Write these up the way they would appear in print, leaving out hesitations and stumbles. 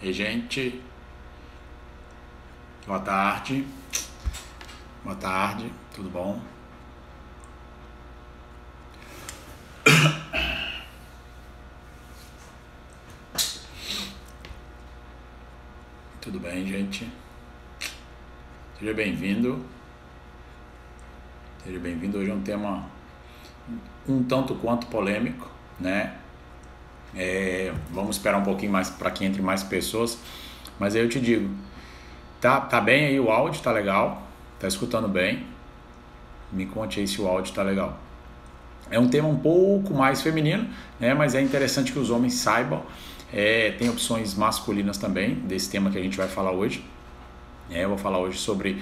E gente, boa tarde, tudo bom? Tudo bem, gente? Seja bem-vindo. Seja bem-vindo. Hoje é um tema um tanto quanto polêmico, né? Vamos esperar um pouquinho mais para que entre mais pessoas. Mas aí eu te digo, tá bem aí o áudio, tá legal? Tá escutando bem? Me conte aí se o áudio tá legal. É um tema um pouco mais feminino, né? Mas é interessante que os homens saibam. Tem opções masculinas também, desse tema que a gente vai falar hoje. Eu vou falar hoje sobre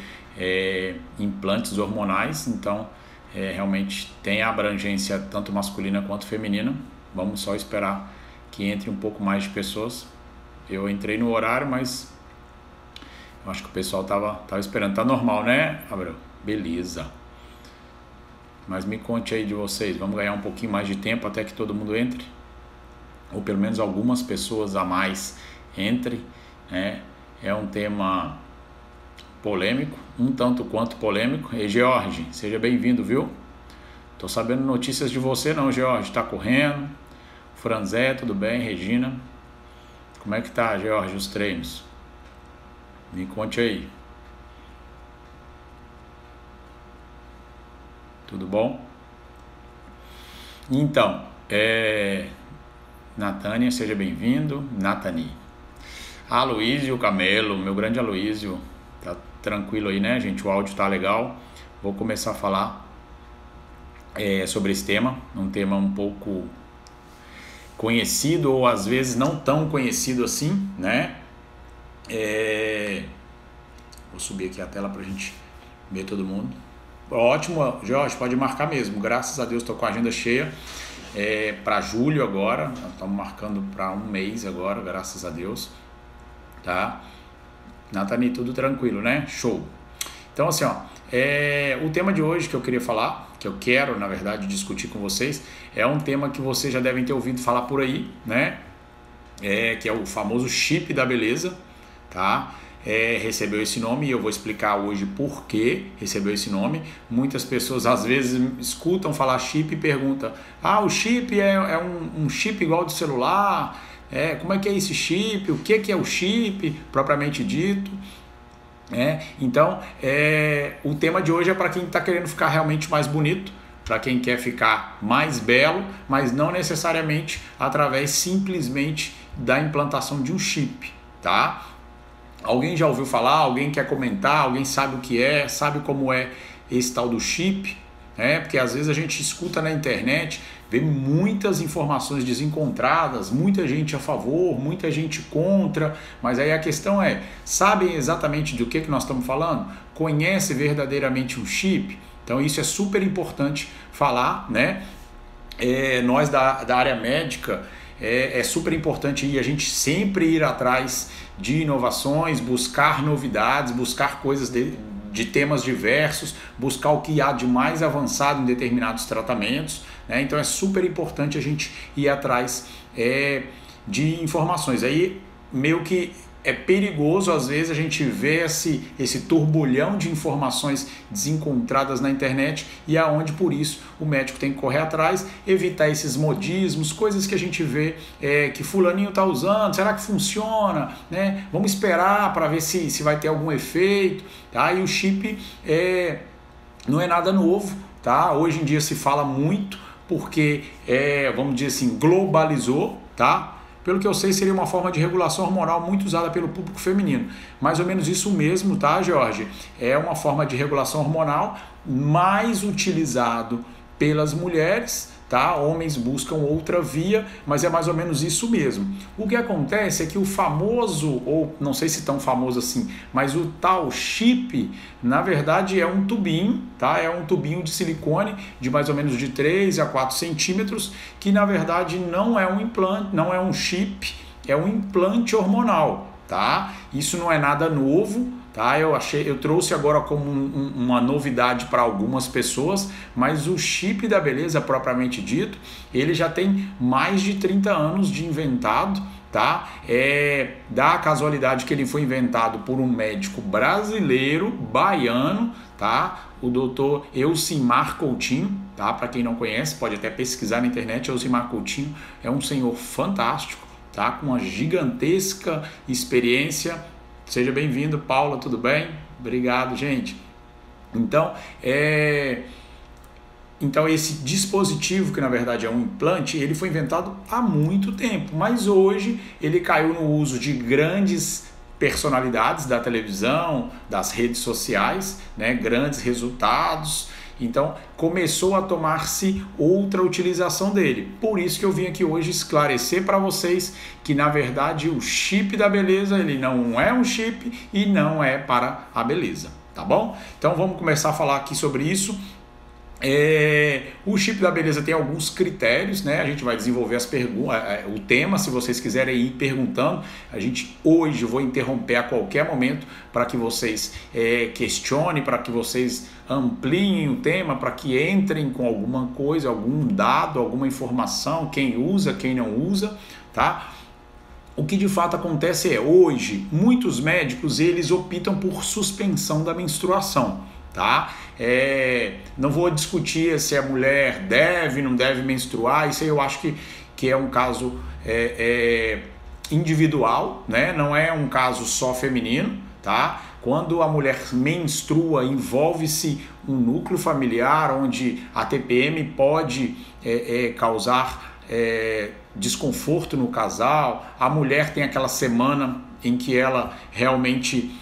implantes hormonais, então realmente tem a abrangência tanto masculina quanto feminina. Vamos só esperar que entre um pouco mais de pessoas. Eu entrei no horário, mas eu acho que o pessoal tava esperando. Tá normal, né, Abraão? Beleza. Mas me conte aí de vocês, vamos ganhar um pouquinho mais de tempo até que todo mundo entre? Ou pelo menos algumas pessoas a mais entre, né? É um tema polêmico, um tanto quanto polêmico. E George, seja bem-vindo, viu? Tô sabendo notícias de você não, George, tá correndo? Franzé, tudo bem? Regina, como é que tá, George, os treinos? Me conte aí. Tudo bom? Então, Natânia, seja bem-vindo. Natani. Aloísio Camelo, meu grande Aloísio. Tá tranquilo aí, né, gente? O áudio tá legal. Vou começar a falar sobre esse tema. Um tema um pouco conhecido ou às vezes não tão conhecido assim, né? Vou subir aqui a tela pra gente ver todo mundo. Ótimo, Jorge, pode marcar mesmo. Graças a Deus estou com a agenda cheia. Para julho agora, estamos marcando para um mês agora, graças a Deus, tá? Nathalie, tudo tranquilo, né? Show! Então assim, o tema de hoje que eu queria falar, que eu quero na verdade discutir com vocês, é um tema que vocês já devem ter ouvido falar por aí, né? Que é o famoso chip da beleza, tá? Recebeu esse nome e eu vou explicar hoje por que recebeu esse nome. Muitas pessoas às vezes escutam falar chip e perguntam: o chip é um chip igual do celular? Como é que é esse chip? O que é o chip propriamente dito? Então, o tema de hoje é para quem está querendo ficar realmente mais bonito, para quem quer ficar mais belo, mas não necessariamente através simplesmente da implantação de um chip, tá? Alguém já ouviu falar? Alguém quer comentar? Alguém sabe o que é? Sabe como é esse tal do chip? Porque às vezes a gente escuta na internet, vê muitas informações desencontradas, muita gente a favor, muita gente contra, mas aí a questão sabem exatamente do que nós estamos falando? Conhece verdadeiramente o chip? Então isso é super importante falar, né? Nós da área médica, é super importante a gente sempre ir atrás de inovações, buscar novidades, buscar coisas de temas diversos, buscar o que há de mais avançado em determinados tratamentos, né? Então é super importante a gente ir atrás de informações. Aí meio que é perigoso às vezes a gente ver esse turbulhão de informações desencontradas na internet e aonde por isso o médico tem que correr atrás, evitar esses modismos, coisas que a gente vê que fulaninho está usando, será que funciona? Né? Vamos esperar para ver se vai ter algum efeito, tá? E o chip não é nada novo, tá? Hoje em dia se fala muito porque, vamos dizer assim, globalizou, tá? Pelo que eu sei, seria uma forma de regulação hormonal muito usada pelo público feminino. Mais ou menos isso mesmo, tá, Jorge? É uma forma de regulação hormonal mais utilizado pelas mulheres, tá? Homens buscam outra via, mas é mais ou menos isso mesmo. O que acontece é que o famoso, ou não sei se tão famoso assim, mas o tal chip, na verdade é um tubinho, tá? É um tubinho de silicone de mais ou menos de 3 a 4 centímetros, que na verdade não é um implante, não é um chip, é um implante hormonal, tá? Isso não é nada novo, tá? Eu trouxe agora como uma novidade para algumas pessoas, mas o chip da beleza propriamente dito, ele já tem mais de 30 anos de inventado, tá? Dá a casualidade que ele foi inventado por um médico brasileiro, baiano, tá? O doutor Elcimar Coutinho, tá? Para quem não conhece, pode até pesquisar na internet. Elcimar Coutinho é um senhor fantástico, tá? Com uma gigantesca experiência. Seja bem-vindo, Paula, tudo bem? Obrigado, gente. Então esse dispositivo, que na verdade é um implante, ele foi inventado há muito tempo, mas hoje ele caiu no uso de grandes personalidades da televisão, das redes sociais, né? Grandes resultados. Então começou a tomar-se outra utilização dele. Por isso que eu vim aqui hoje esclarecer para vocês que na verdade o chip da beleza, ele não é um chip e não é para a beleza, tá bom? Então vamos começar a falar aqui sobre isso. O chip da beleza tem alguns critérios, né? A gente vai desenvolver as perguntas, o tema, se vocês quiserem ir perguntando. Hoje eu vou interromper a qualquer momento para que vocês questionem, para que vocês ampliem o tema, para que entrem com alguma coisa, algum dado, alguma informação, quem usa, quem não usa, tá? O que de fato acontece hoje, muitos médicos eles optam por suspensão da menstruação, tá? Não vou discutir se a mulher deve, não deve menstruar, isso aí eu acho que é um caso individual, né? Não é um caso só feminino, tá? Quando a mulher menstrua, envolve-se um núcleo familiar onde a TPM pode causar desconforto no casal. A mulher tem aquela semana em que ela realmente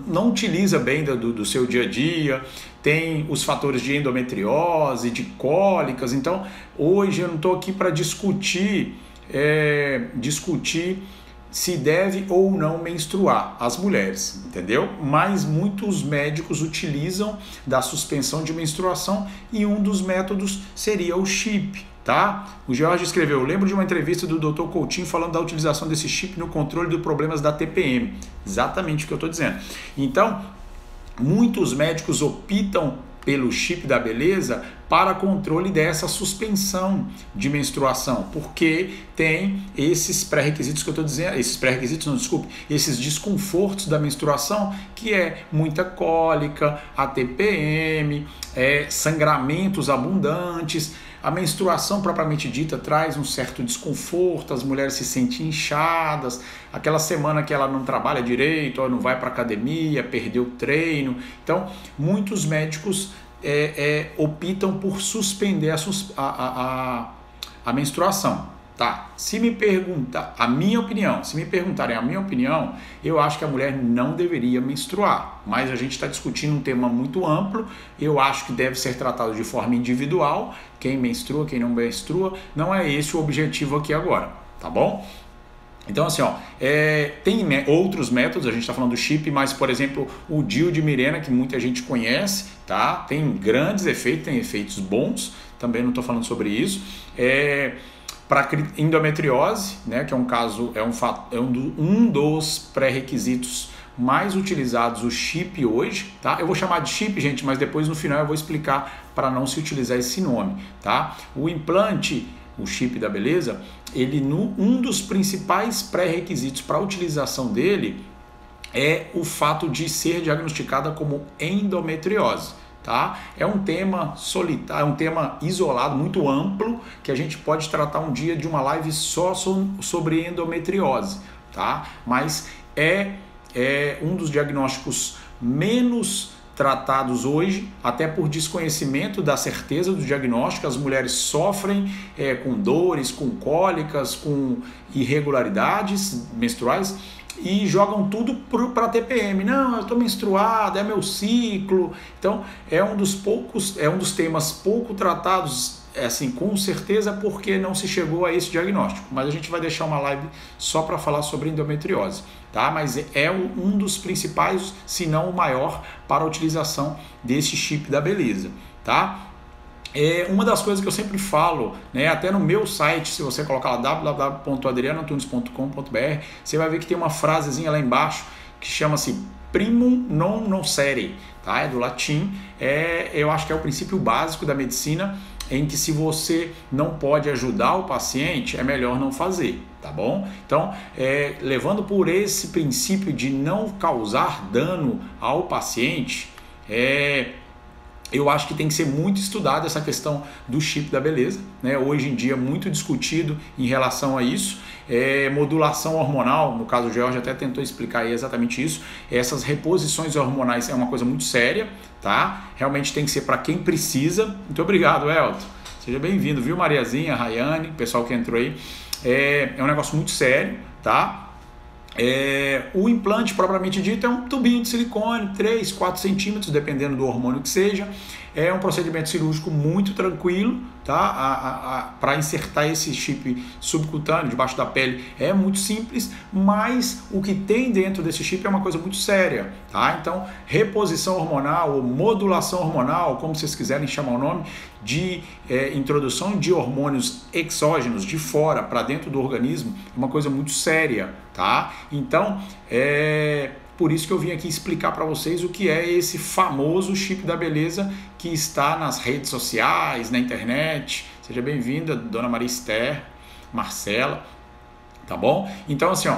não utiliza bem do seu dia a dia, tem os fatores de endometriose, de cólicas. Então hoje eu não estou aqui para discutir se deve ou não menstruar as mulheres, entendeu? Mas muitos médicos utilizam da suspensão de menstruação e um dos métodos seria o chip, tá? O Jorge escreveu: lembro de uma entrevista do Dr. Coutinho falando da utilização desse chip no controle dos problemas da TPM. Exatamente o que eu estou dizendo. Então, muitos médicos optam pelo chip da beleza para controle dessa suspensão de menstruação, porque tem esses pré-requisitos que eu estou dizendo, esses desconfortos da menstruação, que é muita cólica, a TPM, sangramentos abundantes. A menstruação propriamente dita traz um certo desconforto, as mulheres se sentem inchadas, aquela semana que ela não trabalha direito, ou não vai para academia, perdeu o treino. Então, muitos médicos optam por suspender a menstruação. Tá, se me perguntarem a minha opinião, eu acho que a mulher não deveria menstruar, mas a gente está discutindo um tema muito amplo. Eu acho que deve ser tratado de forma individual, quem menstrua, quem não menstrua, não é esse o objetivo aqui agora, tá bom? Então assim, tem outros métodos, a gente está falando do chip, mas por exemplo o DIU de Mirena, que muita gente conhece, tá? Tem grandes efeitos, tem efeitos bons, também não estou falando sobre isso. Para endometriose, né, que é um caso, um dos pré-requisitos mais utilizados, o chip hoje, tá? Eu vou chamar de chip, gente, mas depois no final eu vou explicar para não se utilizar esse nome, tá? O implante, o chip da beleza, um dos principais pré-requisitos para a utilização dele é o fato de ser diagnosticada como endometriose. Tá? É um tema solitário, é um tema isolado, muito amplo, que a gente pode tratar um dia de uma live só sobre endometriose, tá? Mas é um dos diagnósticos menos tratados hoje, até por desconhecimento da certeza do diagnóstico. As mulheres sofrem com dores, com cólicas, com irregularidades menstruais, e jogam tudo para a TPM. Não, eu estou menstruada, é meu ciclo. Então é um dos temas pouco tratados, assim, com certeza, porque não se chegou a esse diagnóstico. Mas a gente vai deixar uma live só para falar sobre endometriose, tá? Mas é um dos principais, se não o maior, para a utilização desse chip da beleza, tá? Uma das coisas que eu sempre falo, né, até no meu site, se você colocar lá www.adrianoantunes.com.br, você vai ver que tem uma frasezinha lá embaixo que chama-se primum non nocere, tá? É do latim, eu acho que é o princípio básico da medicina, em que se você não pode ajudar o paciente, é melhor não fazer, tá bom? Então, levando por esse princípio de não causar dano ao paciente, eu acho que tem que ser muito estudada essa questão do chip da beleza, né? Hoje em dia muito discutido em relação a isso. Modulação hormonal, no caso o George até tentou explicar aí exatamente isso. Essas reposições hormonais é uma coisa muito séria, tá? Realmente tem que ser para quem precisa. Muito obrigado, Elton. Seja bem-vindo, viu, Mariazinha, Rayane, pessoal que entrou aí. É um negócio muito sério, tá? O implante propriamente dito é um tubinho de silicone, 3, 4 centímetros, dependendo do hormônio que seja. É um procedimento cirúrgico muito tranquilo, tá? Para insertar esse chip subcutâneo debaixo da pele é muito simples, mas o que tem dentro desse chip é uma coisa muito séria, tá? Então, reposição hormonal ou modulação hormonal, como vocês quiserem chamar o nome, de introdução de hormônios exógenos de fora para dentro do organismo, é uma coisa muito séria, tá? Então, por isso que eu vim aqui explicar para vocês o que é esse famoso chip da beleza que está nas redes sociais, na internet. Seja bem-vinda, Dona Maria Esther, Marcela, tá bom? Então, assim,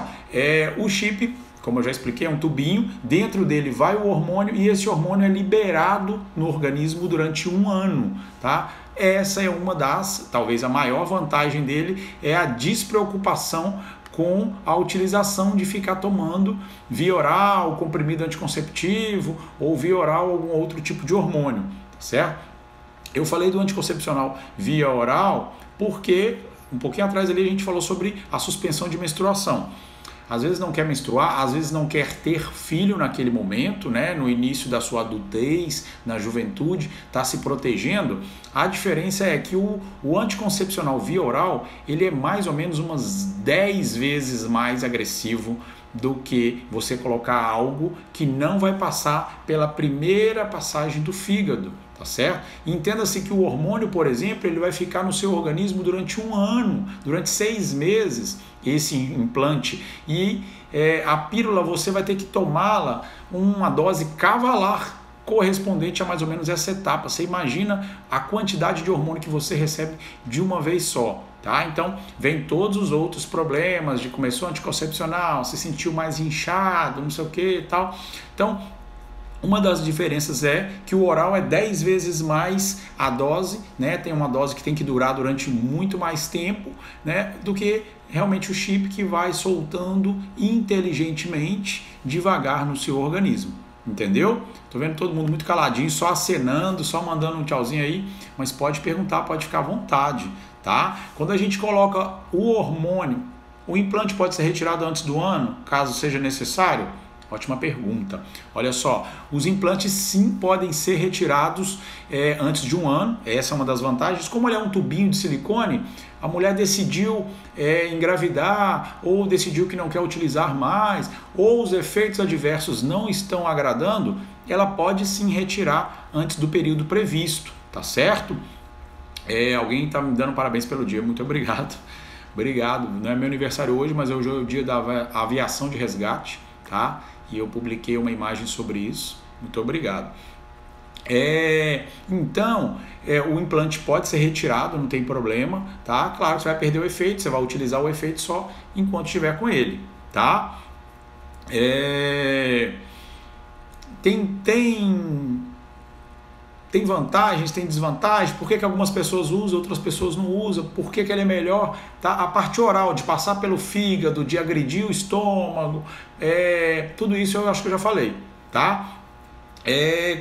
o chip, como eu já expliquei, é um tubinho, dentro dele vai o hormônio e esse hormônio é liberado no organismo durante 1 ano, tá? Essa é uma das, talvez a maior vantagem dele, é a despreocupação com a utilização de ficar tomando via oral, comprimido anticonceptivo ou via oral algum outro tipo de hormônio, certo? Eu falei do anticoncepcional via oral porque um pouquinho atrás ali a gente falou sobre a suspensão de menstruação. Às vezes não quer menstruar, às vezes não quer ter filho naquele momento, né? No início da sua adultez, na juventude, está se protegendo. A diferença é que o anticoncepcional via oral, ele é mais ou menos umas 10 vezes mais agressivo do que você colocar algo que não vai passar pela primeira passagem do fígado, tá certo? Entenda-se que o hormônio, por exemplo, ele vai ficar no seu organismo durante 1 ano, durante 6 meses, esse implante, e a pílula você vai ter que tomá-la uma dose cavalar correspondente a mais ou menos essa etapa. Você imagina a quantidade de hormônio que você recebe de uma vez só, tá? Então vem todos os outros problemas de começou anticoncepcional, se sentiu mais inchado, não sei o que e tal. Então, uma das diferenças é que o oral é 10 vezes mais a dose, né? Tem uma dose que tem que durar durante muito mais tempo, né? Do que realmente o chip que vai soltando inteligentemente, devagar no seu organismo. Entendeu? Tô vendo todo mundo muito caladinho, só acenando, só mandando um tchauzinho aí, mas pode perguntar, pode ficar à vontade, tá? Quando a gente coloca o hormônio, o implante pode ser retirado antes do ano, caso seja necessário? Ótima pergunta. Olha só, os implantes sim podem ser retirados antes de 1 ano, essa é uma das vantagens. Como ele é um tubinho de silicone, a mulher decidiu engravidar ou decidiu que não quer utilizar mais, ou os efeitos adversos não estão agradando, ela pode sim retirar antes do período previsto, tá certo? Alguém está me dando parabéns pelo dia, muito obrigado. Obrigado, não é meu aniversário hoje, mas hoje é o dia da aviação de resgate, tá? E eu publiquei uma imagem sobre isso, muito obrigado. Então, o implante pode ser retirado, não tem problema, tá? Claro que você vai perder o efeito, você vai utilizar o efeito só enquanto estiver com ele, tá? Tem vantagens, tem desvantagens, por que algumas pessoas usam, outras pessoas não usam, por que ele é melhor, tá? A parte oral, de passar pelo fígado, de agredir o estômago, tudo isso eu acho que eu já falei, tá?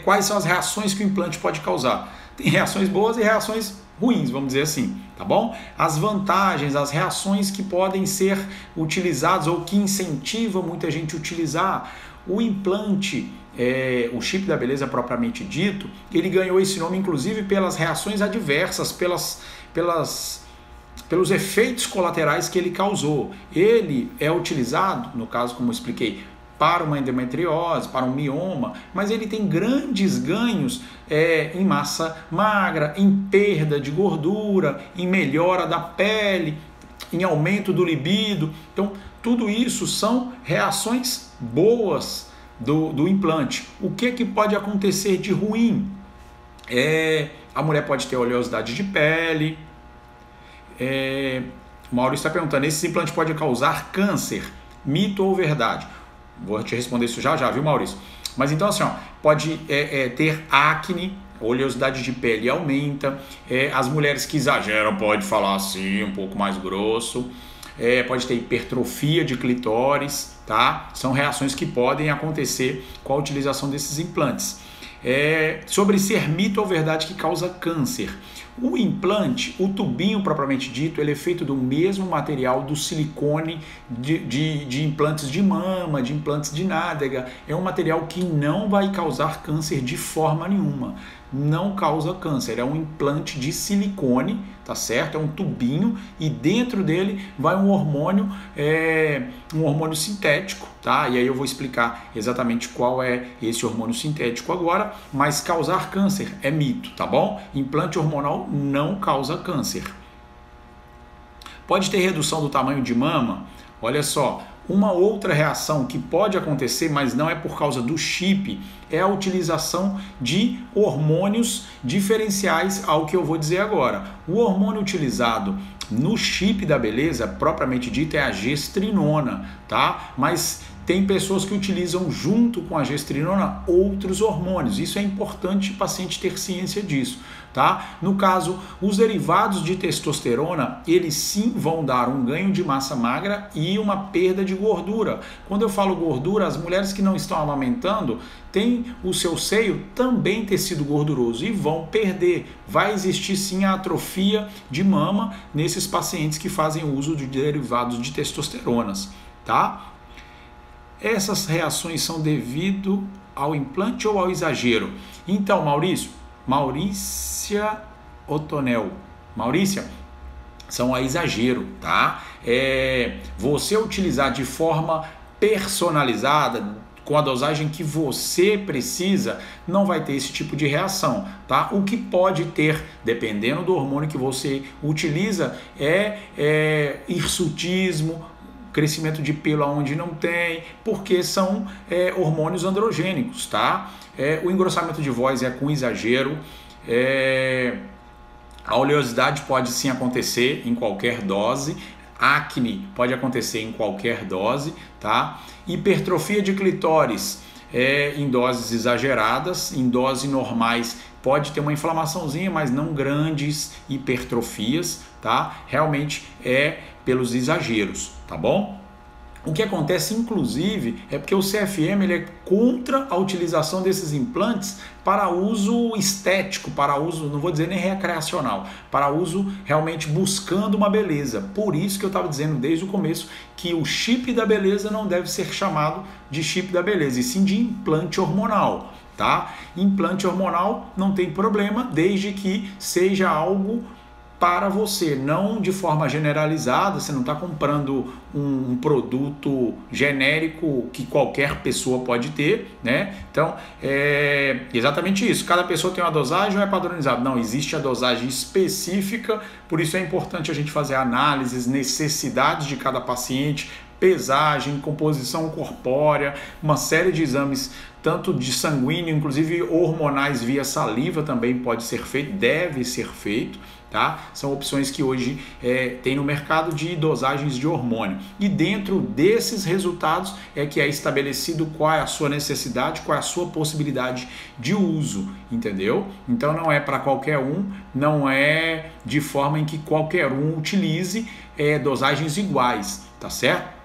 Quais são as reações que o implante pode causar? Tem reações boas e reações ruins, vamos dizer assim, tá bom? As vantagens, as reações que podem ser utilizadas ou que incentivam muita gente a utilizar o implante, o chip da beleza propriamente dito, ele ganhou esse nome inclusive pelas reações adversas, pelos efeitos colaterais que ele causou. Ele é utilizado, no caso como eu expliquei, para uma endometriose, para um mioma, mas ele tem grandes ganhos em massa magra, em perda de gordura, em melhora da pele, em aumento do libido. Então, tudo isso são reações boas do implante. O que pode acontecer de ruim? A mulher pode ter oleosidade de pele. O Maurício está perguntando, esse implante pode causar câncer? Mito ou verdade? Vou te responder isso já, viu, Maurício? Mas então assim, pode ter acne, oleosidade de pele aumenta, as mulheres que exageram pode falar assim, um pouco mais grosso, pode ter hipertrofia de clitóris, tá? São reações que podem acontecer com a utilização desses implantes. Sobre ser mito ou verdade que causa câncer. O implante, o tubinho propriamente dito, ele é feito do mesmo material do silicone de implantes de mama, de implantes de nádega. É um material que não vai causar câncer de forma nenhuma. Não causa câncer, é um implante de silicone, tá certo? É um tubinho e dentro dele vai um hormônio sintético, tá? E aí eu vou explicar exatamente qual é esse hormônio sintético agora, mas causar câncer é mito, tá bom? Implante hormonal não causa câncer. Pode ter redução do tamanho de mama? Olha só, uma outra reação que pode acontecer, mas não é por causa do chip, é a utilização de hormônios diferenciais ao que eu vou dizer agora. O hormônio utilizado no chip da beleza, propriamente dito, é a gestrinona, tá? Mas tem pessoas que utilizam junto com a gestrinona outros hormônios. Isso é importante o paciente ter ciência disso, tá? No caso, os derivados de testosterona, eles sim vão dar um ganho de massa magra e uma perda de gordura. Quando eu falo gordura, as mulheres que não estão amamentando têm o seu seio também tecido gorduroso e vão perder. Vai existir sim a atrofia de mama nesses pacientes que fazem uso de derivados de testosteronas, tá? Essas reações são devido ao implante ou ao exagero? Então, Maurícia Otonel, Maurícia, são a exagero, tá? Você utilizar de forma personalizada, com a dosagem que você precisa, não vai ter esse tipo de reação, tá? O que pode ter, dependendo do hormônio que você utiliza, hirsutismo, crescimento de pelo onde não tem, porque são hormônios androgênicos, tá? O engrossamento de voz é com exagero, a oleosidade pode sim acontecer em qualquer dose, acne pode acontecer em qualquer dose, tá? Hipertrofia de clitóris em doses exageradas, em doses normais pode ter uma inflamaçãozinha, mas não grandes hipertrofias, tá? Realmente é pelos exageros, tá bom? O que acontece, inclusive, é porque o CFM ele é contra a utilização desses implantes para uso estético, para uso, não vou dizer nem recreacional, para uso realmente buscando uma beleza. Por isso que eu estava dizendo desde o começo que o chip da beleza não deve ser chamado de chip da beleza, e sim de implante hormonal, tá? Implante hormonal não tem problema, desde que seja algo para você, não de forma generalizada. Você não está comprando um produto genérico que qualquer pessoa pode ter, né? Então, é exatamente isso. Cada pessoa tem uma dosagem ou é padronizado? Não, existe a dosagem específica, por isso é importante a gente fazer análises, necessidades de cada paciente, pesagem, composição corpórea, uma série de exames, tanto de sanguíneo, inclusive hormonais via saliva também pode ser feito, deve ser feito, tá? São opções que hoje tem no mercado de dosagens de hormônio. E dentro desses resultados é que é estabelecido qual é a sua necessidade, qual é a sua possibilidade de uso, entendeu? Então não é para qualquer um, não é de forma em que qualquer um utilize dosagens iguais, tá certo?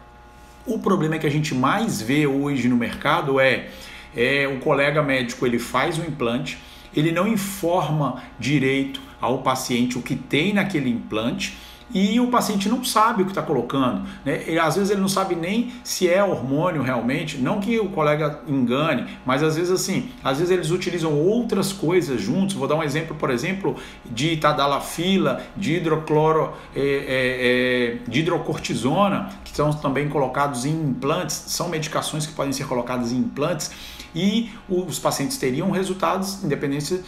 O problema que a gente mais vê hoje no mercado o colega médico, ele faz o implante, ele não informa direito ao paciente o que tem naquele implante e o paciente não sabe o que está colocando, né? Às vezes ele não sabe nem se é hormônio realmente, não que o colega engane, mas às vezes eles utilizam outras coisas juntos. Vou dar um exemplo, por exemplo, de tadalafila, de de hidrocortisona, que são também colocados em implantes, são medicações que podem ser colocadas em implantes. e os pacientes teriam resultados independente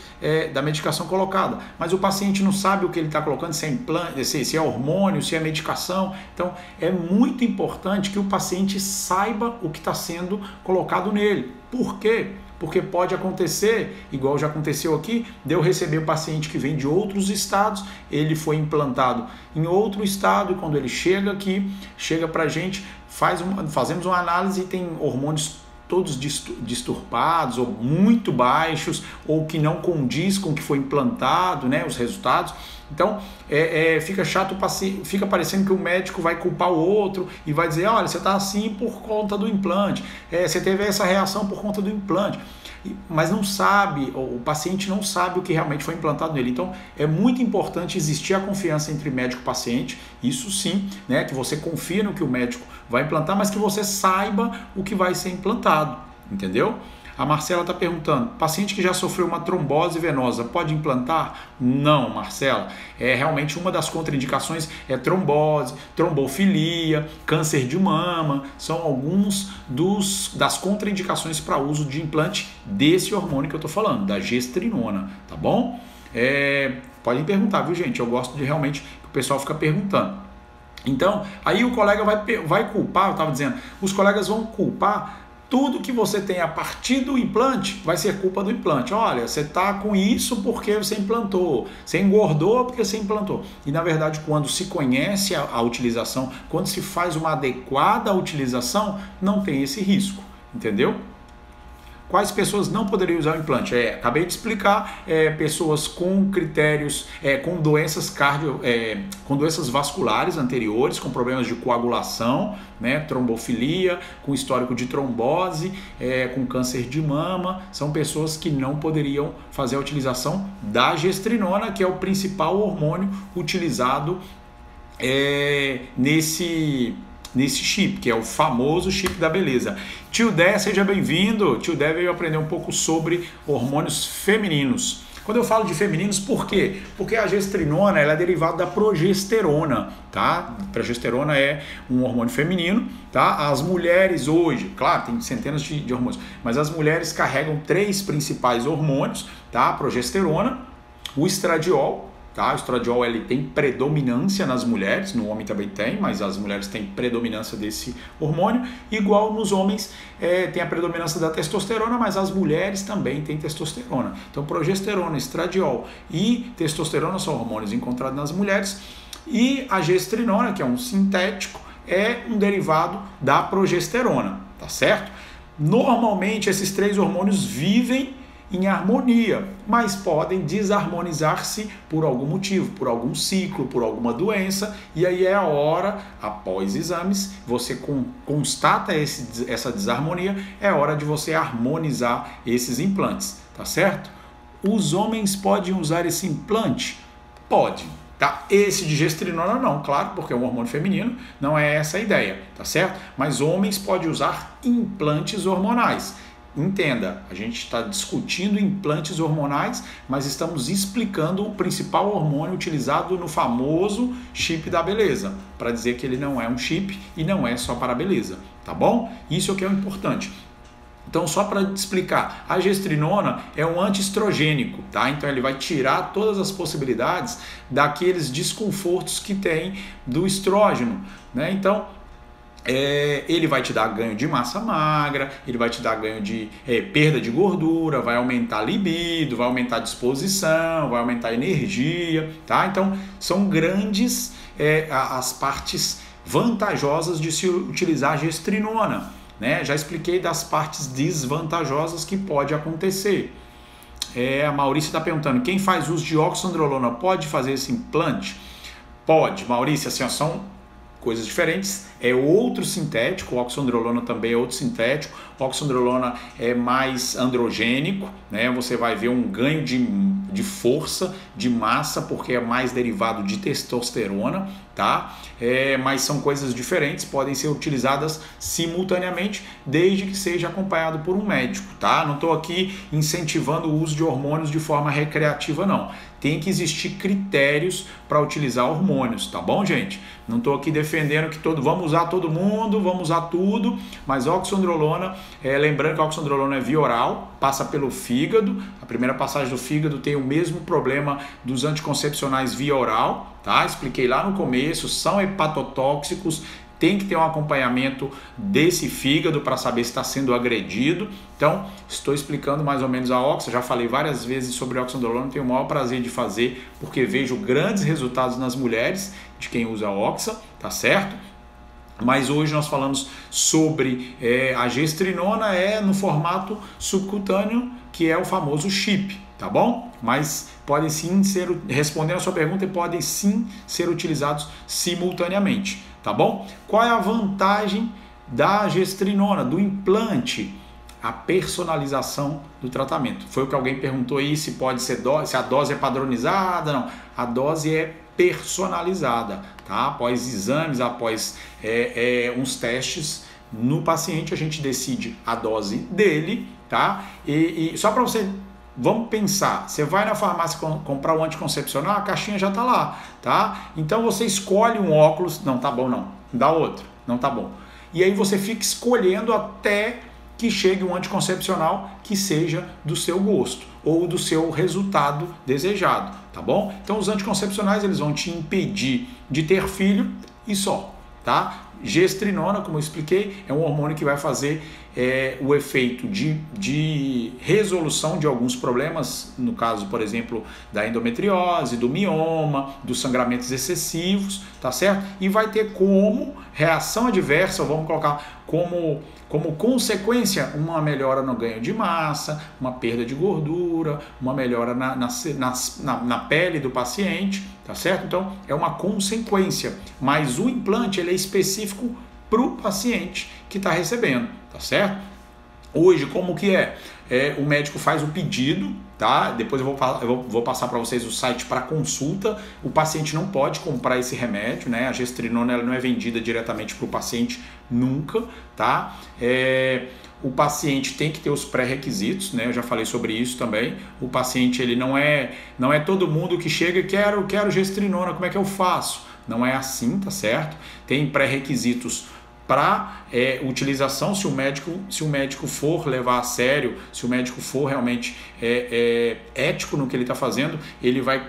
da medicação colocada. Mas o paciente não sabe o que ele está colocando, se é implante, se é hormônio, se é medicação. Então é muito importante que o paciente saiba o que está sendo colocado nele. Por quê? Porque pode acontecer, igual já aconteceu aqui, de eu receber um paciente que vem de outros estados, ele foi implantado em outro estado e quando ele chega aqui, chega pra gente, fazemos uma análise e tem hormônios todos disturbados ou muito baixos ou que não condiz com o que foi implantado, né, os resultados. Então fica chato, fica parecendo que o médico vai culpar o outro e vai dizer, olha, você está assim por conta do implante, você teve essa reação por conta do implante, mas não sabe, o paciente não sabe o que realmente foi implantado nele. Então é muito importante existir a confiança entre médico e paciente, isso sim, né, que você confia no que o médico vai implantar, mas que você saiba o que vai ser implantado, entendeu? A Marcela está perguntando, paciente que já sofreu uma trombose venosa, pode implantar? Não, Marcela. Realmente uma das contraindicações é trombose, trombofilia, câncer de mama, são alguns das contraindicações para uso de implante desse hormônio que eu estou falando, da gestrinona, tá bom? Podem perguntar, viu, gente? Eu gosto de realmente que o pessoal fica perguntando. Então, aí o colega vai culpar, eu estava dizendo, os colegas vão culpar tudo que você tem a partir do implante vai ser culpa do implante. Olha, você está com isso porque você implantou, você engordou porque você implantou. E na verdade, quando se conhece a utilização, quando se faz uma adequada utilização, não tem esse risco, entendeu? Quais pessoas não poderiam usar o implante? Acabei de explicar, pessoas com critérios, com doenças com doenças vasculares anteriores, com problemas de coagulação, né, trombofilia, com histórico de trombose, com câncer de mama, são pessoas que não poderiam fazer a utilização da gestrinona, que é o principal hormônio utilizado nesse chip, que é o famoso chip da beleza. Tio Dé, seja bem-vindo. Tio Dé veio aprender um pouco sobre hormônios femininos. Quando eu falo de femininos, por quê? Porque a gestrinona ela é derivada da progesterona, tá? A progesterona é um hormônio feminino, tá? As mulheres hoje, claro, tem centenas de hormônios, mas as mulheres carregam 3 principais hormônios, tá? A progesterona, o estradiol, tá? O estradiol ele tem predominância nas mulheres, no homem também tem, mas as mulheres têm predominância desse hormônio, igual nos homens tem a predominância da testosterona, mas as mulheres também têm testosterona. Então progesterona, estradiol e testosterona são hormônios encontrados nas mulheres, e a gestrinona, que é um sintético, é um derivado da progesterona, tá certo? Normalmente esses 3 hormônios vivem em harmonia, mas podem desarmonizar-se por algum motivo, por algum ciclo, por alguma doença, e aí é a hora, após exames, você constata essa desarmonia, é hora de você harmonizar esses implantes, tá certo? Os homens podem usar esse implante? Pode, tá? Esse de gestrinona não, claro, porque é um hormônio feminino, não é essa a ideia, tá certo? Mas homens podem usar implantes hormonais. Entenda, a gente está discutindo implantes hormonais, mas estamos explicando o principal hormônio utilizado no famoso chip da beleza, para dizer que ele não é um chip e não é só para a beleza, tá bom? Isso é o que é importante. Então, só para explicar, a gestrinona é um antiestrogênico, tá? Então, ele vai tirar todas as possibilidades daqueles desconfortos que tem do estrógeno, né? Então, ele vai te dar ganho de massa magra, ele vai te dar ganho de perda de gordura, vai aumentar a libido, vai aumentar a disposição, vai aumentar a energia, tá? Então, são grandes as partes vantajosas de se utilizar a gestrinona, né? Já expliquei das partes desvantajosas que pode acontecer. A Maurícia está perguntando, quem faz uso de oxandrolona pode fazer esse implante? Pode, Maurícia, assim, são coisas diferentes, é outro sintético, o oxandrolona também é outro sintético, o oxandrolona é mais androgênico, né? Você vai ver um ganho de força, de massa, porque é mais derivado de testosterona, tá? Mas são coisas diferentes, podem ser utilizadas simultaneamente, desde que seja acompanhado por um médico, tá? Não estou aqui incentivando o uso de hormônios de forma recreativa, não. Tem que existir critérios para utilizar hormônios, tá bom, gente? Não estou aqui defendendo que vamos usar todo mundo, vamos usar tudo, mas oxandrolona, lembrando que a oxandrolona é via oral, passa pelo fígado, a primeira passagem do fígado tem o mesmo problema dos anticoncepcionais via oral, tá? Expliquei lá no começo, são hepatotóxicos, tem que ter um acompanhamento desse fígado para saber se está sendo agredido. Então, estou explicando mais ou menos a oxa, já falei várias vezes sobre oxandrolona, tenho o maior prazer de fazer, porque vejo grandes resultados nas mulheres de quem usa oxa, tá certo? Mas hoje nós falamos sobre a gestrinona no formato subcutâneo, que é o famoso chip, tá bom? Mas podem sim ser, respondendo a sua pergunta, podem sim ser utilizados simultaneamente, tá bom? Qual é a vantagem da gestrinona, do implante? A personalização do tratamento. Foi o que alguém perguntou aí, se pode ser se a dose é padronizada. Não, a dose é personalizada, tá? Após exames, após uns testes no paciente, a gente decide a dose dele, tá? E só para você, vamos pensar, você vai na farmácia comprar um anticoncepcional, a caixinha já tá lá, tá? Então você escolhe um óculos, não tá bom não, dá outro, não tá bom. E aí você fica escolhendo até que chegue um anticoncepcional que seja do seu gosto ou do seu resultado desejado, tá bom? Então os anticoncepcionais, eles vão te impedir de ter filho e só, tá? Gestrinona, como eu expliquei, é um hormônio que vai fazer o efeito de resolução de alguns problemas, no caso, por exemplo, da endometriose, do mioma, dos sangramentos excessivos, tá certo? E vai ter como reação adversa, vamos colocar como consequência, uma melhora no ganho de massa, uma perda de gordura, uma melhora na pele do paciente, tá certo? Então, é uma consequência, mas o implante ele é específico para o paciente que está recebendo, tá certo? Hoje, como que o médico faz o pedido, tá? Depois eu vou passar para vocês o site para consulta. O paciente não pode comprar esse remédio, né? A gestrinona ela não é vendida diretamente para o paciente nunca, tá? O paciente tem que ter os pré-requisitos, né? Eu já falei sobre isso também. O paciente ele não é todo mundo que chega e quero gestrinona, como é que eu faço? Não é assim, tá certo? Tem pré-requisitos para utilização, se o médico for levar a sério, se o médico for realmente ético no que ele está fazendo, ele vai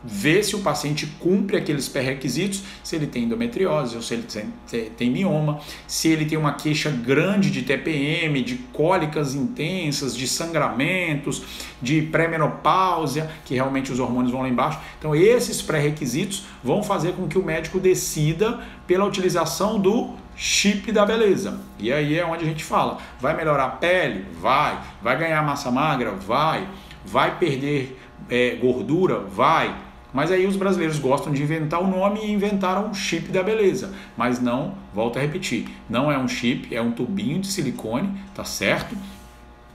ver se o paciente cumpre aqueles pré-requisitos, se ele tem endometriose, ou se ele tem mioma, se ele tem uma queixa grande de TPM, de cólicas intensas, de sangramentos, de pré-menopausia, que realmente os hormônios vão lá embaixo. Então esses pré-requisitos vão fazer com que o médico decida pela utilização do chip da beleza. E aí é onde a gente fala, vai melhorar a pele? Vai ganhar massa magra? Vai perder gordura? Vai. Mas aí os brasileiros gostam de inventar o nome e inventaram o chip da beleza. Mas não, volto a repetir, não é um chip, é um tubinho de silicone, tá certo?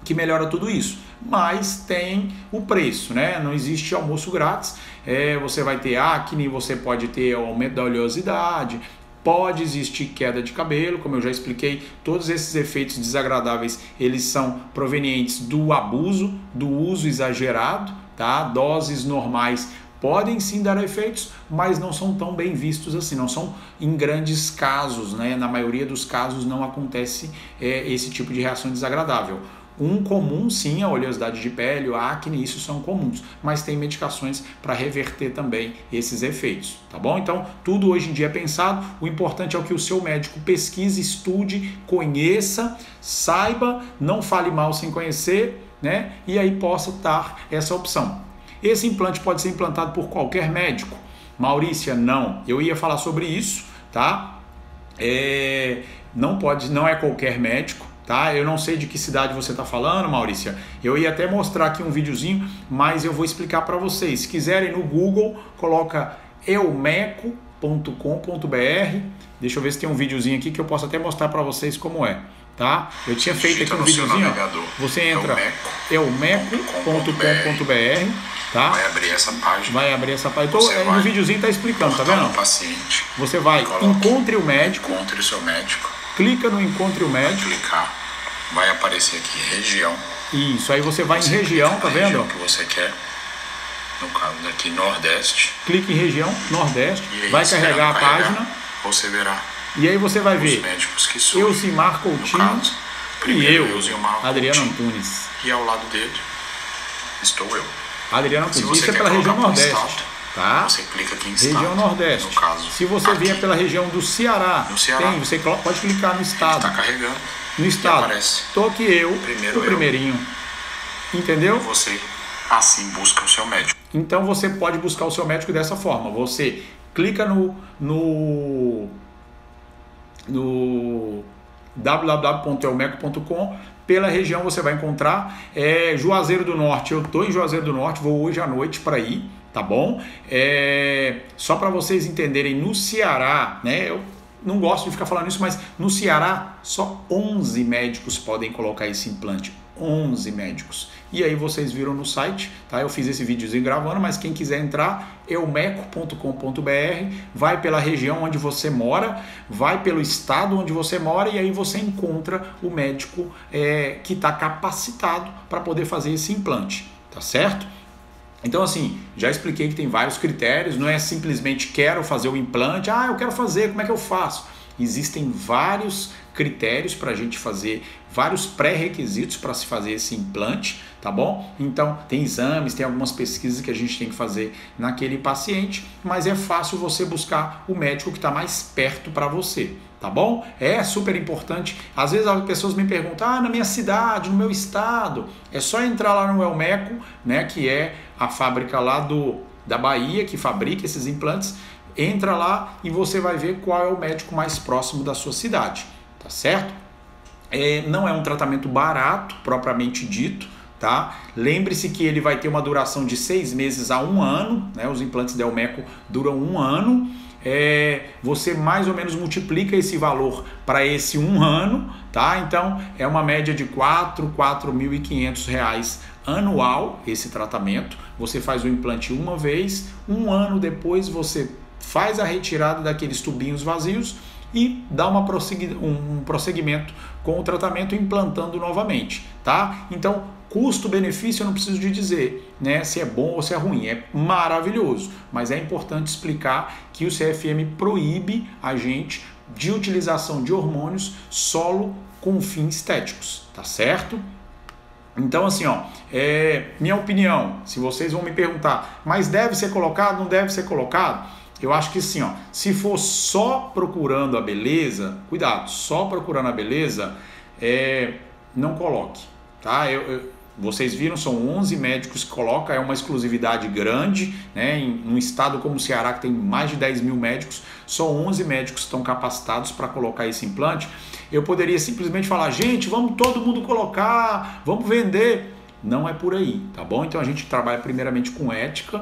Que melhora tudo isso. Mas tem o preço, né? Não existe almoço grátis. Você vai ter acne, você pode ter aumento da oleosidade, pode existir queda de cabelo, como eu já expliquei, todos esses efeitos desagradáveis, eles são provenientes do abuso, do uso exagerado, tá? Doses normais podem sim dar efeitos, mas não são tão bem vistos assim, não são em grandes casos, né? Na maioria dos casos não acontece esse tipo de reação desagradável. Um comum sim, a oleosidade de pele, a acne, isso são comuns, mas tem medicações para reverter também esses efeitos, tá bom? Então, tudo hoje em dia é pensado, o importante é o que o seu médico pesquise, estude, conheça, saiba, não fale mal sem conhecer, né? E aí possa dar essa opção. Esse implante pode ser implantado por qualquer médico? Maurícia, não. Eu ia falar sobre isso, tá? Não é qualquer médico. Tá? Eu não sei de que cidade você está falando, Maurícia. Eu ia até mostrar aqui um videozinho, mas eu vou explicar para vocês. Se quiserem no Google, coloca eumeco.com.br. Deixa eu ver se tem um videozinho aqui que eu posso até mostrar para vocês como é. Tá? Eu tinha feito aqui um videozinho. Você entra eumeco.com.br, tá? Vai abrir essa página. Vai abrir essa página. No videozinho tá explicando, tá vendo? Paciente. Você vai, encontre o médico. Encontre o seu médico. Clica no encontre o médico. Vai clicar. Vai aparecer aqui região. Isso, aí você vai em região, tá vendo? Região que você quer. No caso daqui, Nordeste. Clique em região, Nordeste. Vai carregar a página. Você verá. E aí você vai ver. Os médicos que surgem. Eucimar Coutinho. E eu, Adriano Antunes. E ao lado dele estou eu. Adriano Antunes. Isso é pela região Nordeste. Tá? Você clica aqui em estado. Região Nordeste. No caso, se você vier pela região do Ceará, você pode clicar no estado. Está carregando. No estado. Tô aqui eu, o primeirinho. Entendeu? Você assim busca o seu médico. Então você pode buscar o seu médico dessa forma. Você clica no www.elmeco.com. Pela região você vai encontrar Juazeiro do Norte. Eu tô em Juazeiro do Norte, vou hoje à noite para ir, tá bom? Só para vocês entenderem, no Ceará, né? Eu não gosto de ficar falando isso, mas no Ceará só 11 médicos podem colocar esse implante. 11 médicos. E aí vocês viram no site, tá? Eu fiz esse videozinho gravando, mas quem quiser entrar, elmeco.com.br, vai pela região onde você mora, vai pelo estado onde você mora e aí você encontra o médico que está capacitado para poder fazer esse implante, tá certo? Então assim, já expliquei que tem vários critérios, não é simplesmente quero fazer o implante, eu quero fazer, como é que eu faço? Existem vários critérios para a gente fazer, vários pré-requisitos para se fazer esse implante, tá bom? Então tem exames, tem algumas pesquisas que a gente tem que fazer naquele paciente, mas é fácil você buscar o médico que está mais perto para você, tá bom? É super importante. Às vezes as pessoas me perguntam, na minha cidade, no meu estado, é só entrar lá no Elmeco, né, que é a fábrica lá da Bahia que fabrica esses implantes. Entra lá e você vai ver qual é o médico mais próximo da sua cidade, tá certo? Não é um tratamento barato, propriamente dito, tá? Lembre-se que ele vai ter uma duração de 6 meses a 1 ano, né? Os implantes da Elmeco duram 1 ano. Você mais ou menos multiplica esse valor para esse 1 ano, tá? Então é uma média de R$4.500 anual esse tratamento. Você faz o implante uma vez, 1 ano depois você faz a retirada daqueles tubinhos vazios e dá um prosseguimento com o tratamento implantando novamente, tá? Então, custo-benefício eu não preciso de dizer, né, se é bom ou se é ruim, é maravilhoso, mas é importante explicar que o CFM proíbe a gente de utilização de hormônios solo com fins estéticos, tá certo? Então assim, minha opinião, se vocês vão me perguntar, mas deve ser colocado, não deve ser colocado? Eu acho que sim, se for só procurando a beleza, cuidado, só procurando a beleza, não coloque, tá? Vocês viram, são 11 médicos que colocam, é uma exclusividade grande, né? Em um estado como o Ceará, que tem mais de 10 mil médicos, só 11 médicos estão capacitados para colocar esse implante. Eu poderia simplesmente falar, gente, vamos todo mundo colocar, vamos vender. Não é por aí, tá bom? Então a gente trabalha primeiramente com ética,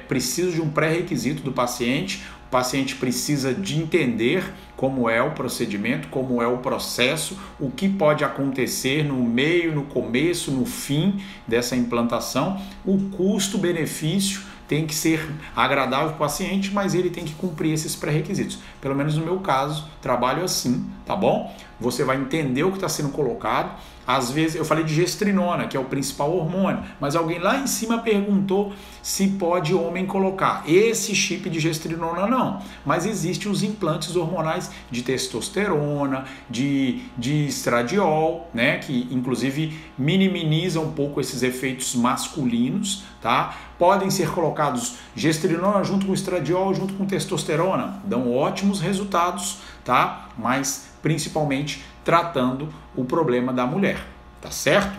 precisa de um pré-requisito do paciente, o paciente precisa de entender como é o procedimento, como é o processo, o que pode acontecer no meio, no começo, no fim dessa implantação, o custo-benefício tem que ser agradável para o paciente, mas ele tem que cumprir esses pré-requisitos. Pelo menos no meu caso, trabalho assim, tá bom? Você vai entender o que está sendo colocado. Às vezes, eu falei de gestrinona, que é o principal hormônio, mas alguém lá em cima perguntou se pode homem colocar. Esse chip de gestrinona não, mas existem os implantes hormonais de testosterona, de estradiol, né, que inclusive minimizam um pouco esses efeitos masculinos, tá? Podem ser colocados gestrinona junto com estradiol, junto com testosterona, dão ótimos resultados, tá? Mas principalmente tratando o problema da mulher, tá certo?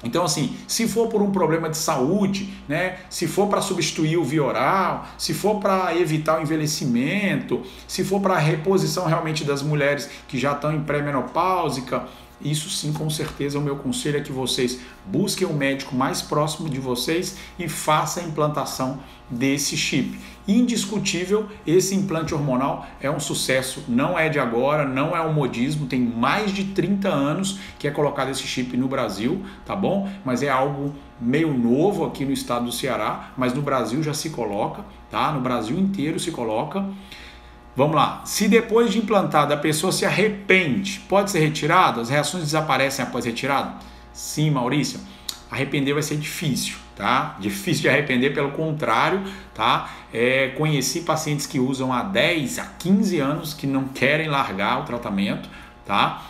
Então assim, se for por um problema de saúde, né, se for para substituir o via oral, se for para evitar o envelhecimento, se for para a reposição realmente das mulheres que já estão em pré-menopáusica, isso sim, com certeza, o meu conselho é que vocês busquem um médico mais próximo de vocês e façam a implantação desse chip. Indiscutível, esse implante hormonal é um sucesso, não é de agora, não é um modismo, tem mais de 30 anos que é colocado esse chip no Brasil, tá bom? Mas é algo meio novo aqui no estado do Ceará, mas no Brasil já se coloca, tá? No Brasil inteiro se coloca. Vamos lá, se depois de implantada a pessoa se arrepende, pode ser retirado? As reações desaparecem após retirado? Sim, Maurício, arrepender vai ser difícil, tá? Difícil de arrepender, pelo contrário, tá? Conheci pacientes que usam há 10, a 15 anos que não querem largar o tratamento, tá?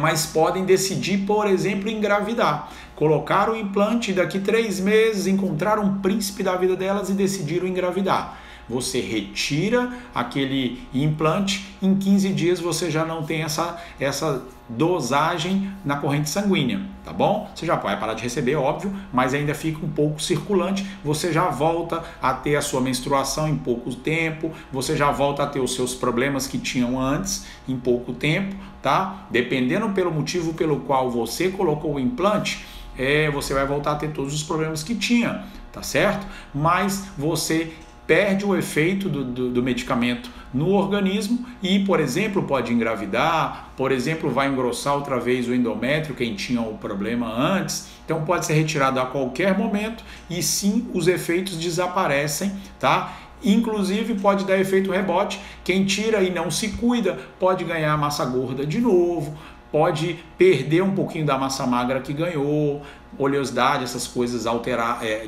Mas podem decidir, por exemplo, engravidar. Colocaram o implante e daqui 3 meses encontraram um príncipe da vida delas e decidiram engravidar. Você retira aquele implante, em 15 dias você já não tem essa dosagem na corrente sanguínea, tá bom? Você já vai parar de receber, óbvio, mas ainda fica um pouco circulante, você já volta a ter a sua menstruação em pouco tempo, você já volta a ter os seus problemas que tinham antes em pouco tempo, tá? Dependendo pelo motivo pelo qual você colocou o implante, você vai voltar a ter todos os problemas que tinha, tá certo? Mas você perde o efeito do medicamento no organismo e, por exemplo, pode engravidar, por exemplo, vai engrossar outra vez o endométrio, quem tinha o problema antes, então pode ser retirado a qualquer momento e sim, os efeitos desaparecem, tá? Inclusive pode dar efeito rebote, quem tira e não se cuida pode ganhar massa gorda de novo, pode perder um pouquinho da massa magra que ganhou, oleosidade, essas coisas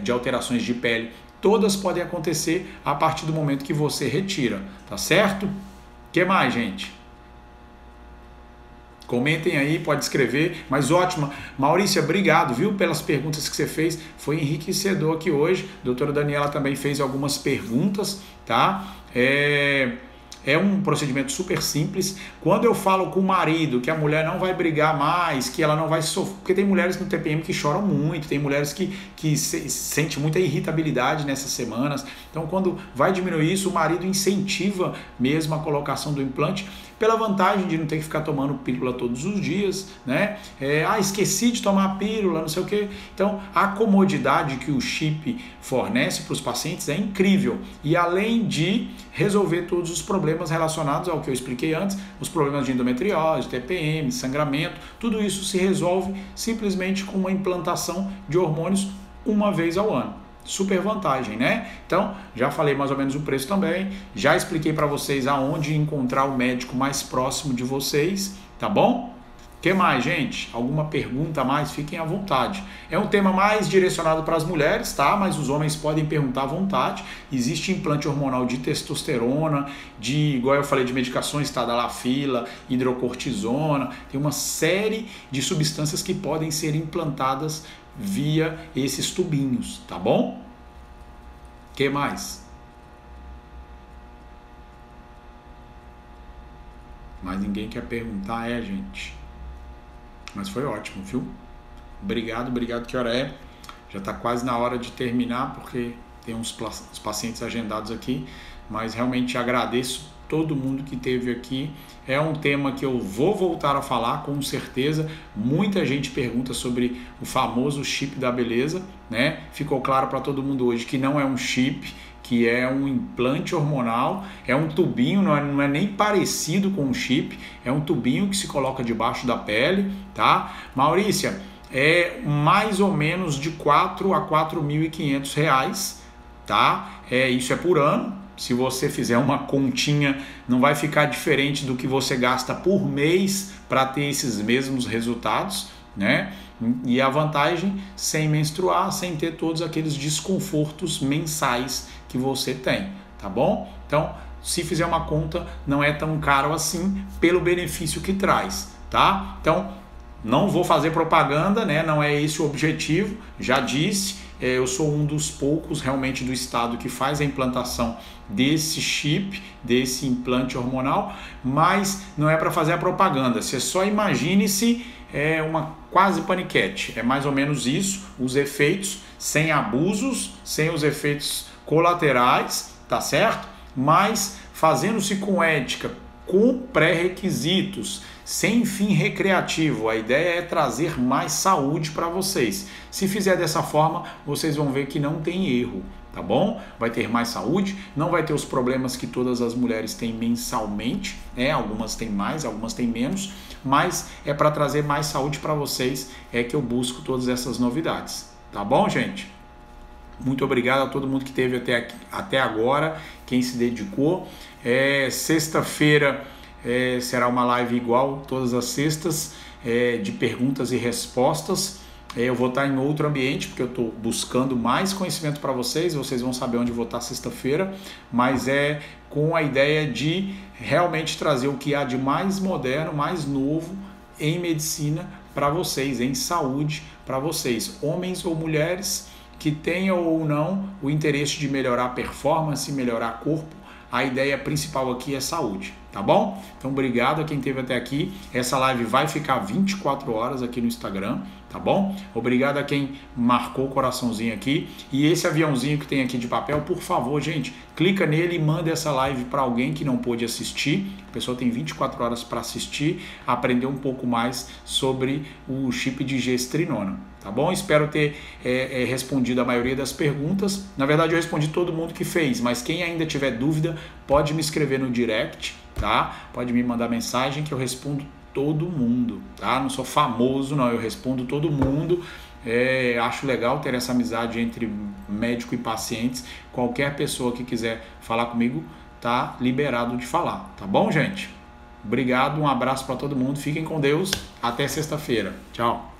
de alterações de pele, todas podem acontecer a partir do momento que você retira, tá certo? O que mais, gente? Comentem aí, pode escrever, mas ótima. Maurícia, obrigado, viu, pelas perguntas que você fez, foi enriquecedor aqui hoje. A doutora Daniela também fez algumas perguntas, tá? É um procedimento super simples. Quando eu falo com o marido que a mulher não vai brigar mais, que ela não vai sofrer, porque tem mulheres no TPM que choram muito, tem mulheres que sentem muita irritabilidade nessas semanas. Então, quando vai diminuir isso, o marido incentiva mesmo a colocação do implante, pela vantagem de não ter que ficar tomando pílula todos os dias, né? Esqueci de tomar a pílula, não sei o quê. Então, a comodidade que o chip fornece para os pacientes é incrível. E além de resolver todos os problemas relacionados ao que eu expliquei antes, os problemas de endometriose, TPM, sangramento, tudo isso se resolve simplesmente com uma implantação de hormônios uma vez ao ano. Super vantagem, né? Então, já falei mais ou menos o preço também, já expliquei para vocês aonde encontrar o médico mais próximo de vocês, tá bom? O que mais, gente? Alguma pergunta a mais? Fiquem à vontade. É um tema mais direcionado para as mulheres, tá? Mas os homens podem perguntar à vontade. Existe implante hormonal de testosterona, igual eu falei, de medicações, tadalafila, hidrocortisona. Tem uma série de substâncias que podem ser implantadas via esses tubinhos, tá bom? O que mais? Mas ninguém quer perguntar, gente. Mas foi ótimo, viu? Obrigado, que hora é? Já está quase na hora de terminar, porque tem uns pacientes agendados aqui, mas realmente agradeço todo mundo que esteve aqui. É um tema que eu vou voltar a falar, com certeza. Muita gente pergunta sobre o famoso chip da beleza, né? Ficou claro para todo mundo hoje que não é um chip, que é um implante hormonal, é um tubinho, não é nem parecido com um chip, é um tubinho que se coloca debaixo da pele, tá? Maurícia, é mais ou menos de 4 a 4.500 reais, tá? Isso é por ano. Se você fizer uma continha, não vai ficar diferente do que você gasta por mês para ter esses mesmos resultados, né? E a vantagem, sem menstruar, sem ter todos aqueles desconfortos mensais que você tem, tá bom? Então, se fizer uma conta, não é tão caro assim pelo benefício que traz, tá? Então, não vou fazer propaganda, né? Não é esse o objetivo, já disse. Eu sou um dos poucos realmente do estado que faz a implantação desse chip, desse implante hormonal, mas não é para fazer a propaganda. Você só imagine-se uma quase paniquete. É mais ou menos isso, os efeitos, sem abusos, sem os efeitos colaterais, tá certo? Mas fazendo-se com ética, com pré-requisitos, sem fim recreativo. A ideia é trazer mais saúde para vocês. Se fizer dessa forma, vocês vão ver que não tem erro, tá bom? Vai ter mais saúde, não vai ter os problemas que todas as mulheres têm mensalmente, né? Algumas têm mais, algumas têm menos, mas é para trazer mais saúde para vocês é que eu busco todas essas novidades, tá bom, gente? Muito obrigado a todo mundo que esteve até agora, quem se dedicou. Sexta-feira será uma live igual todas as sextas, de perguntas e respostas. Eu vou estar em outro ambiente, porque eu estou buscando mais conhecimento para vocês. Vocês vão saber onde vou estar sexta-feira, mas é com a ideia de realmente trazer o que há de mais moderno, mais novo em medicina para vocês, em saúde para vocês, homens ou mulheres que tenham ou não o interesse de melhorar a performance, melhorar o corpo. A ideia principal aqui é saúde, tá bom? Então, obrigado a quem esteve até aqui. Essa live vai ficar 24 horas aqui no Instagram, tá bom? Obrigado a quem marcou o coraçãozinho aqui. E esse aviãozinho que tem aqui de papel, por favor, gente, clica nele e manda essa live para alguém que não pôde assistir. A pessoa tem 24 horas para assistir, aprender um pouco mais sobre o chip de gestrinona, tá bom? Espero ter respondido a maioria das perguntas. Na verdade, eu respondi todo mundo que fez, mas quem ainda tiver dúvida, pode me escrever no direct, tá? Pode me mandar mensagem que eu respondo todo mundo, tá? Não sou famoso, não, eu respondo todo mundo. Acho legal ter essa amizade entre médico e pacientes. Qualquer pessoa que quiser falar comigo, tá liberado de falar, tá bom, gente? Obrigado, um abraço para todo mundo, fiquem com Deus, até sexta-feira, tchau.